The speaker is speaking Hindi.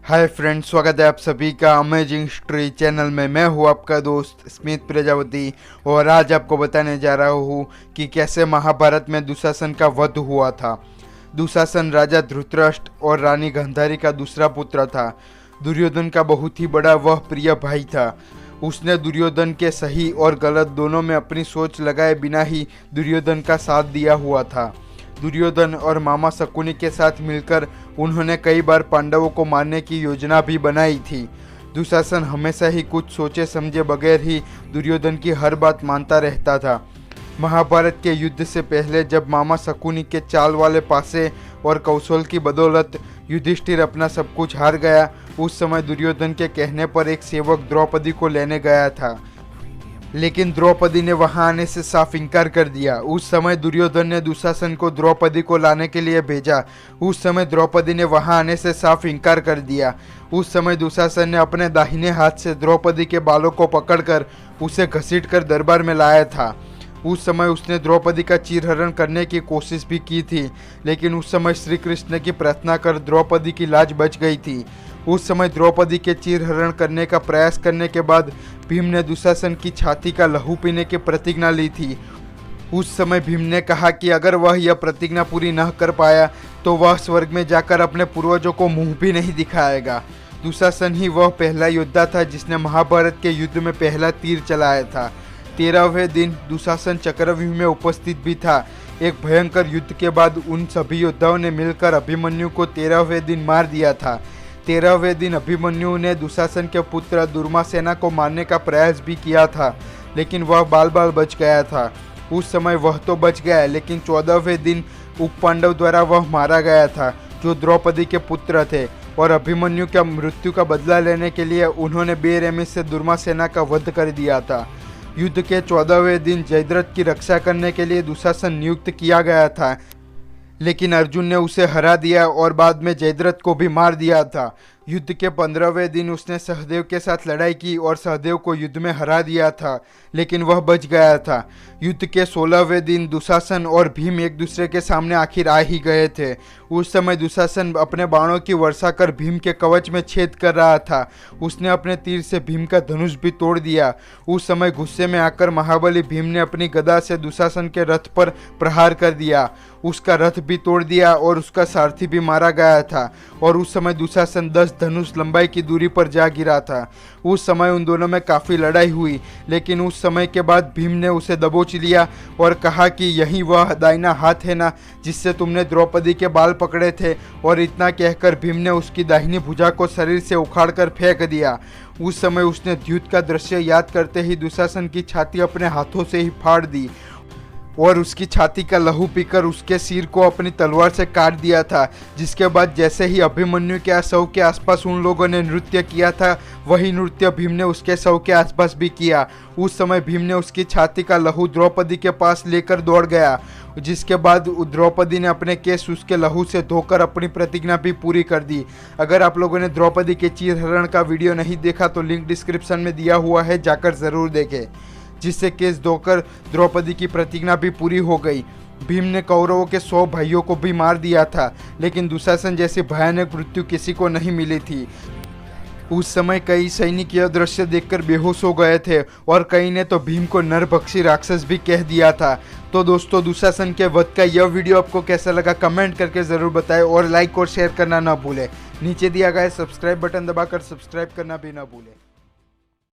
हाय फ्रेंड्स, स्वागत है आप सभी का अमेजिंग स्टोरी चैनल में। मैं हूँ आपका दोस्त स्मित प्रजापति और आज आपको बताने जा रहा हूँ कि कैसे महाभारत में दुशासन का वध हुआ था। दुशासन राजा धृतराष्ट्र और रानी गांधारी का दूसरा पुत्र था। दुर्योधन का बहुत ही बड़ा वह प्रिय भाई था। उसने दुर्योधन के सही और गलत दोनों में अपनी सोच लगाए बिना ही दुर्योधन का साथ दिया हुआ था। दुर्योधन और मामा शकुनी के साथ मिलकर उन्होंने कई बार पांडवों को मारने की योजना भी बनाई थी। दुशासन हमेशा ही कुछ सोचे समझे बगैर ही दुर्योधन की हर बात मानता रहता था। महाभारत के युद्ध से पहले जब मामा शकुनी के चाल वाले पासे और कौशल की बदौलत युधिष्ठिर अपना सब कुछ हार गया, उस समय दुर्योधन के कहने पर एक सेवक द्रौपदी को लेने गया था, लेकिन द्रौपदी ने वहां आने से साफ इनकार कर दिया। उस समय दुर्योधन ने दुशासन को द्रौपदी को लाने के लिए भेजा। उस समय द्रौपदी ने वहां आने से साफ इनकार कर दिया। उस समय दुशासन ने अपने दाहिने हाथ से द्रौपदी के बालों को पकड़कर उसे घसीटकर दरबार में लाया था। उस समय उसने द्रौपदी का चीरहरण करने की कोशिश भी की थी, लेकिन उस समय श्री कृष्ण की प्रार्थना कर द्रौपदी की लाज बच गई थी। उस समय द्रौपदी के चीरहरण करने का प्रयास करने के बाद भीम ने दुशासन की छाती का लहू पीने की प्रतिज्ञा ली थी। उस समय भीम ने कहा कि अगर वह यह प्रतिज्ञा पूरी न कर पाया तो वह स्वर्ग में जाकर अपने पूर्वजों को मुंह भी नहीं दिखाएगा। दुशासन ही वह पहला योद्धा था जिसने महाभारत के युद्ध में पहला तीर चलाया था। 13वें दिन दुशासन चक्रव्यूह में उपस्थित भी था। एक भयंकर युद्ध के बाद उन सभी योद्धाओं ने मिलकर अभिमन्यु को 13वें दिन मार दिया था। 13वें दिन अभिमन्यु ने दुशासन के पुत्र दुर्मासेना को मारने का प्रयास भी किया था, लेकिन वह बाल बाल बच गया था। उस समय वह तो बच गया, लेकिन 14वें दिन उपपांडव द्वारा वह मारा गया था जो द्रौपदी के पुत्र थे, और अभिमन्यु के मृत्यु का बदला लेने के लिए उन्होंने बेरहमी से दुर्मासेना का वध कर दिया था। युद्ध के 14वें दिन जयद्रथ की रक्षा करने के लिए दुशासन नियुक्त किया गया था, लेकिन अर्जुन ने उसे हरा दिया और बाद में जयद्रथ को भी मार दिया था। युद्ध के 15वें दिन उसने सहदेव के साथ लड़ाई की और सहदेव को युद्ध में हरा दिया था, लेकिन वह बच गया था। युद्ध के 16वें दिन दुशासन और भीम एक दूसरे के सामने आखिर आ ही गए थे। उस समय दुशासन अपने बाणों की वर्षा कर भीम के कवच में छेद कर रहा था। उसने अपने तीर से भीम का धनुष भी तोड़ दिया। उस समय गुस्से में आकर महाबली भीम ने अपनी गदा से दुशासन के रथ पर प्रहार कर दिया। उसका रथ भी तोड़ दिया और उसका सारथी भी मारा गया था, और उस समय दुशासन 10 धनुष लंबाई की दूरी पर जा गिरा था। उस समय उन दोनों में काफ़ी लड़ाई हुई, लेकिन उस समय के बाद भीम ने उसे दबोच लिया और कहा कि यही वह दाहिना हाथ है ना जिससे तुमने द्रौपदी के बाल पकड़े थे, और इतना कहकर भीम ने उसकी दाहिनी भुजा को शरीर से उखाड़कर फेंक दिया। उस समय उसने द्यूत का दृश्य याद करते ही दुशासन की छाती अपने हाथों से ही फाड़ दी और उसकी छाती का लहू पीकर उसके सिर को अपनी तलवार से काट दिया था। जिसके बाद जैसे ही अभिमन्यु के शव के आसपास उन लोगों ने नृत्य किया था, वही नृत्य भीम ने उसके शव के आसपास भी किया। उस समय भीम ने उसकी छाती का लहू द्रौपदी के पास लेकर दौड़ गया, जिसके बाद द्रौपदी ने अपने केस उसके लहू से धोकर अपनी प्रतिज्ञा भी पूरी कर दी। अगर आप लोगों ने द्रौपदी के चीरहरण का वीडियो नहीं देखा तो लिंक डिस्क्रिप्शन में दिया हुआ है, जाकर ज़रूर देखें, जिससे केस धोकर द्रौपदी की प्रतिज्ञा भी पूरी हो गई। भीम ने कौरवों के 100 भाइयों को भी मार दिया था, लेकिन दुशासन जैसी भयानक मृत्यु किसी को नहीं मिली थी। उस समय कई सैनिक यह दृश्य देखकर बेहोश हो गए थे और कई ने तो भीम को नरभक्षी राक्षस भी कह दिया था। तो दोस्तों, दुशासन के वध का यह वीडियो आपको कैसा लगा कमेंट करके ज़रूर बताएं और लाइक और शेयर करना ना भूलें। नीचे दिया गया सब्सक्राइब बटन दबाकर सब्सक्राइब करना भी ना भूलें।